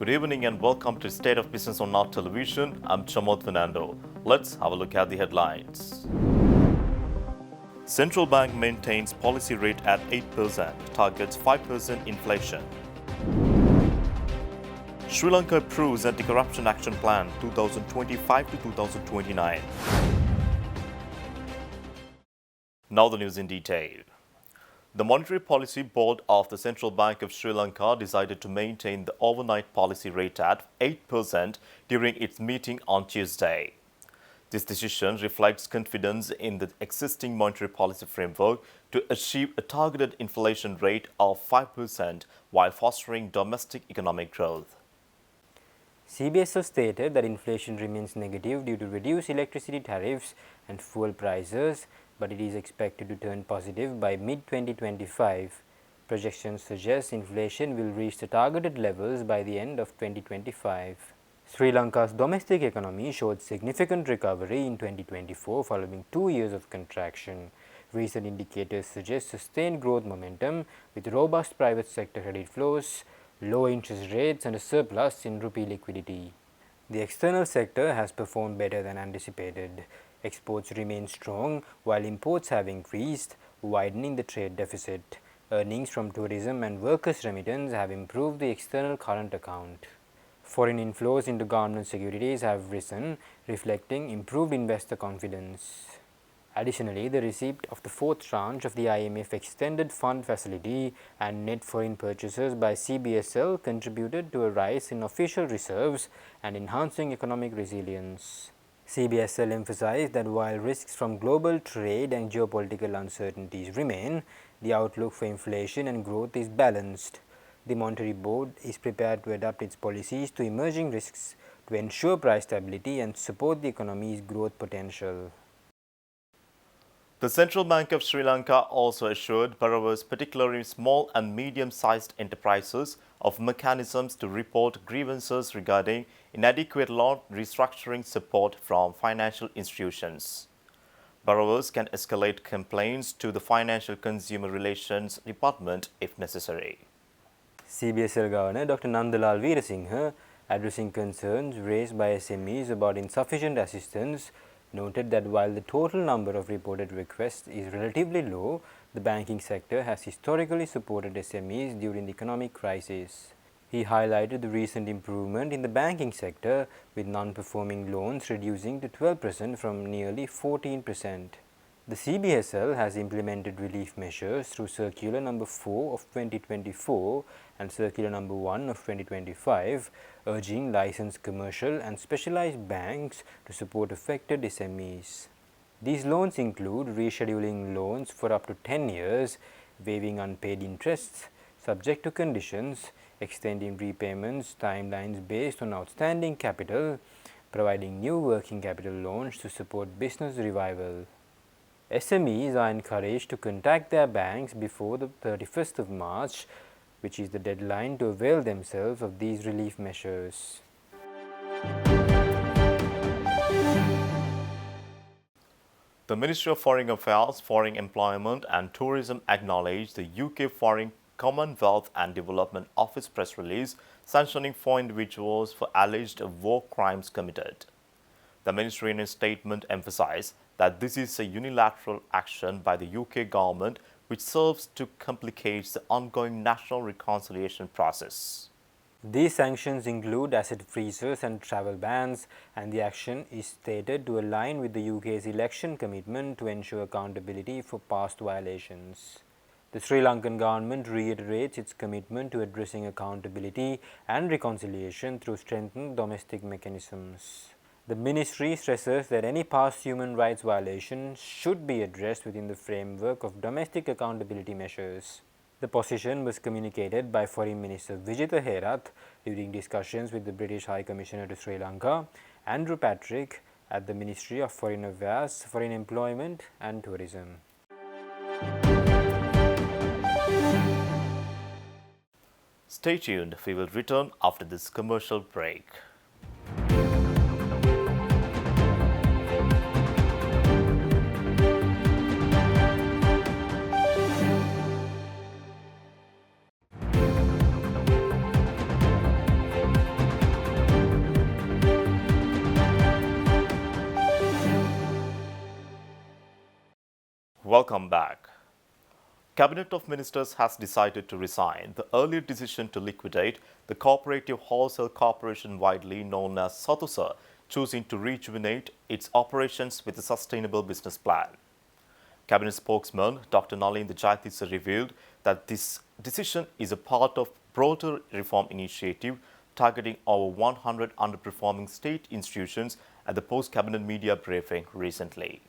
Good evening and welcome to State of Business on Now Television. I'm Chamod Fernando. Let's have a look at the headlines. Central Bank maintains policy rate at 8%, targets 5% inflation. Sri Lanka approves Anti-Corruption Action Plan 2025 to 2029. Now the news in detail. The Monetary Policy Board of the Central Bank of Sri Lanka decided to maintain the overnight policy rate at 8% during its meeting on Tuesday. This decision reflects confidence in the existing monetary policy framework to achieve a targeted inflation rate of 5% while fostering domestic economic growth. CBSL stated that inflation remains negative due to reduced electricity tariffs and fuel prices, but it is expected to turn positive by mid-2025. Projections suggest inflation will reach the targeted levels by the end of 2025. Sri Lanka's domestic economy showed significant recovery in 2024 following 2 years of contraction. Recent indicators suggest sustained growth momentum with robust private sector credit flows, low interest rates and a surplus in rupee liquidity. The external sector has performed better than anticipated. Exports remain strong while imports have increased, widening the trade deficit. Earnings from tourism and workers' remittance have improved the external current account. Foreign inflows into government securities have risen, reflecting improved investor confidence. Additionally, the receipt of the fourth tranche of the IMF Extended Fund Facility and net foreign purchases by CBSL contributed to a rise in official reserves and enhancing economic resilience. CBSL emphasized that while risks from global trade and geopolitical uncertainties remain, the outlook for inflation and growth is balanced. The Monetary Board is prepared to adapt its policies to emerging risks to ensure price stability and support the economy's growth potential. The Central Bank of Sri Lanka also assured borrowers, particularly small and medium-sized enterprises, of mechanisms to report grievances regarding inadequate loan restructuring support from financial institutions. Borrowers can escalate complaints to the Financial Consumer Relations Department if necessary. CBSL Governor Dr. Nandalal Veerasinghe, addressing concerns raised by SMEs about insufficient assistance, noted that while the total number of reported requests is relatively low, the banking sector has historically supported SMEs during the economic crisis. He highlighted the recent improvement in the banking sector, with non-performing loans reducing to 12% from nearly 14%. The CBSL has implemented relief measures through Circular No. 4 of 2024 and Circular No. 1 of 2025, urging licensed commercial and specialized banks to support affected SMEs. These loans include rescheduling loans for up to 10 years, waiving unpaid interests, subject to conditions, extending repayments timelines based on outstanding capital, providing new working capital loans to support business revival. SMEs are encouraged to contact their banks before the 31st of March, which is the deadline to avail themselves of these relief measures. The Ministry of Foreign Affairs, Foreign Employment and Tourism acknowledged the UK Foreign Commonwealth and Development Office press release sanctioning 4 individuals for alleged war crimes committed. The ministry in a statement emphasized that this is a unilateral action by the UK government which serves to complicate the ongoing national reconciliation process. These sanctions include asset freezes and travel bans, and the action is stated to align with the UK's election commitment to ensure accountability for past violations. The Sri Lankan government reiterates its commitment to addressing accountability and reconciliation through strengthened domestic mechanisms. The ministry stresses that any past human rights violations should be addressed within the framework of domestic accountability measures. The position was communicated by Foreign Minister Vijitha Herath during discussions with the British High Commissioner to Sri Lanka, Andrew Patrick, at the Ministry of Foreign Affairs, Foreign Employment and Tourism. Stay tuned, we will return after this commercial break. Welcome back. Cabinet of Ministers has decided to resign the earlier decision to liquidate the cooperative wholesale corporation widely known as Satusa, choosing to rejuvenate its operations with a sustainable business plan. Cabinet spokesman Dr. Nalin Jayatissa revealed that this decision is a part of broader reform initiative targeting over 100 underperforming state institutions at the post-cabinet media briefing recently.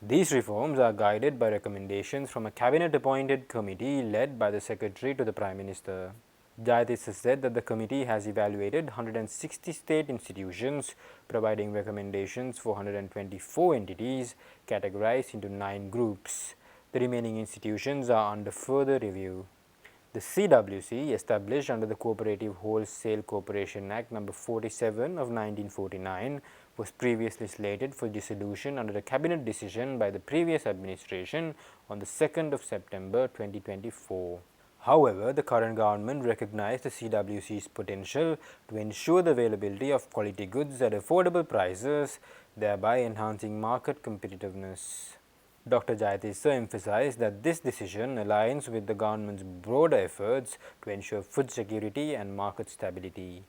These reforms are guided by recommendations from a cabinet-appointed committee led by the Secretary to the Prime Minister. Jayatissa said that the committee has evaluated 160 state institutions, providing recommendations for 124 entities categorized into 9 groups. The remaining institutions are under further review. The CWC, established under the Cooperative Wholesale Corporation Act No. 47 of 1949, was previously slated for dissolution under a cabinet decision by the previous administration on the 2nd of September 2024. However, the current government recognized the CWC's potential to ensure the availability of quality goods at affordable prices, thereby enhancing market competitiveness. Dr. Jayatissa emphasized that this decision aligns with the government's broader efforts to ensure food security and market stability.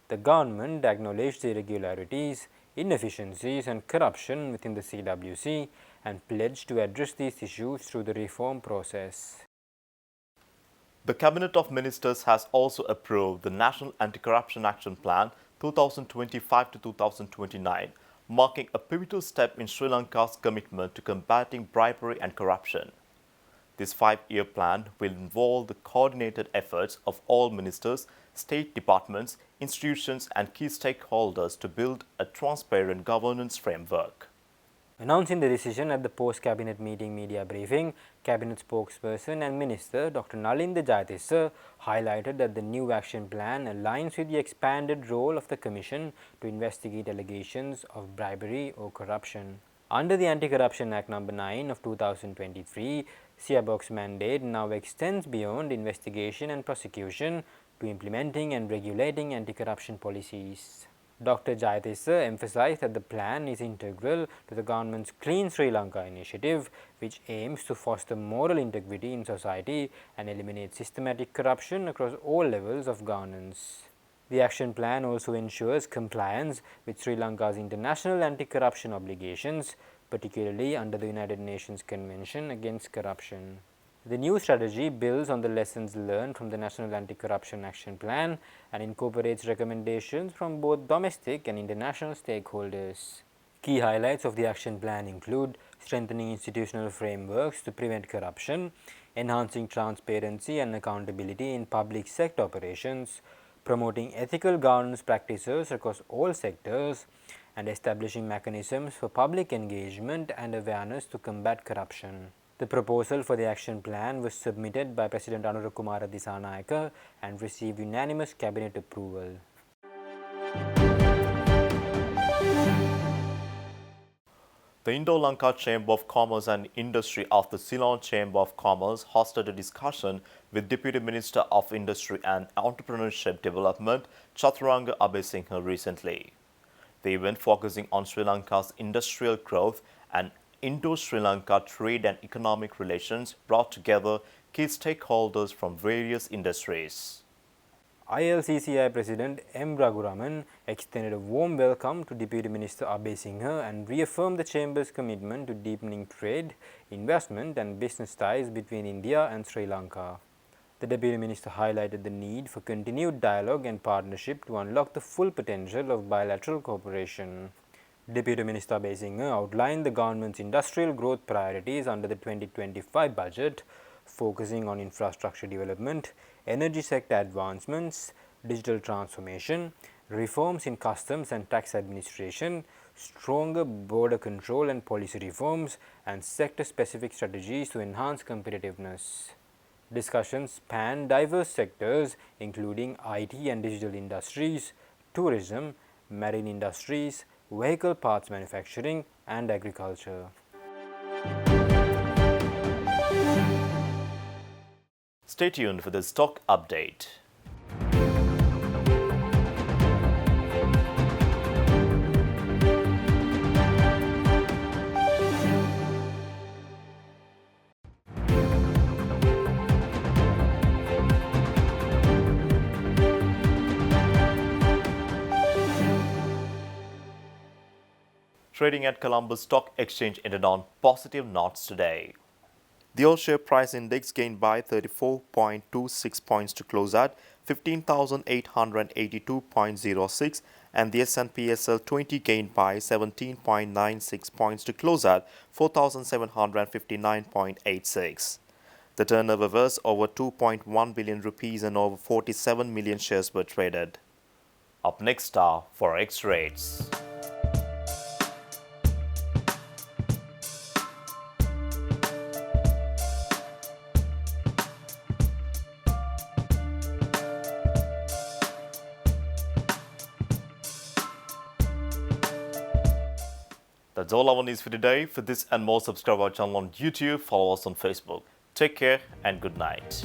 The government acknowledged the irregularities, inefficiencies and corruption within the CWC and pledged to address these issues through the reform process. The Cabinet of Ministers has also approved the National Anti-Corruption Action Plan 2025 to 2029, marking a pivotal step in Sri Lanka's commitment to combating bribery and corruption. This 5-year plan will involve the coordinated efforts of all ministers, state departments, institutions and key stakeholders to build a transparent governance framework. Announcing the decision at the post-cabinet meeting media briefing, Cabinet spokesperson and Minister Dr. Nalin Jayatissa highlighted that the new action plan aligns with the expanded role of the Commission to investigate allegations of bribery or corruption. Under the Anti-Corruption Act No. 9 of 2023, SIABOC's mandate now extends beyond investigation and prosecution to implementing and regulating anti-corruption policies. Dr. Jayatissa emphasized that the plan is integral to the government's Clean Sri Lanka initiative, which aims to foster moral integrity in society and eliminate systematic corruption across all levels of governance. The action plan also ensures compliance with Sri Lanka's international anti-corruption obligations, particularly under the United Nations Convention Against Corruption. The new strategy builds on the lessons learned from the National Anti-Corruption Action Plan and incorporates recommendations from both domestic and international stakeholders. Key highlights of the action plan include strengthening institutional frameworks to prevent corruption, enhancing transparency and accountability in public sector operations, promoting ethical governance practices across all sectors, and establishing mechanisms for public engagement and awareness to combat corruption. The proposal for the action plan was submitted by President Anurukumara Dissanayake and received unanimous cabinet approval. The Indo-Lanka Chamber of Commerce and Industry of the Ceylon Chamber of Commerce hosted a discussion with Deputy Minister of Industry and Entrepreneurship Development Chaturanga Abesinghe recently. The event, focusing on Sri Lanka's industrial growth and Indo-Sri Lanka trade and economic relations, brought together key stakeholders from various industries. ILCCI President M. Raguraman extended a warm welcome to Deputy Minister Abesinghe and reaffirmed the Chamber's commitment to deepening trade, investment and business ties between India and Sri Lanka. The Deputy Minister highlighted the need for continued dialogue and partnership to unlock the full potential of bilateral cooperation. Deputy Minister Abesinghe outlined the government's industrial growth priorities under the 2025 budget, focusing on infrastructure development, energy sector advancements, digital transformation, reforms in customs and tax administration, stronger border control and policy reforms, and sector-specific strategies to enhance competitiveness. Discussions span diverse sectors including IT and digital industries, tourism, marine industries, vehicle parts manufacturing and agriculture. Stay tuned for the stock update. Trading at Columbus Stock Exchange ended on positive notes today. The all-share price index gained by 34.26 points to close at 15,882.06, and the S&P SL 20 gained by 17.96 points to close at 4,759.86. The turnover was over 2.1 billion rupees and over 47 million shares were traded. Up next are Forex rates. That's all our news for today. For this and more, subscribe our channel on YouTube, follow us on Facebook. Take care and good night.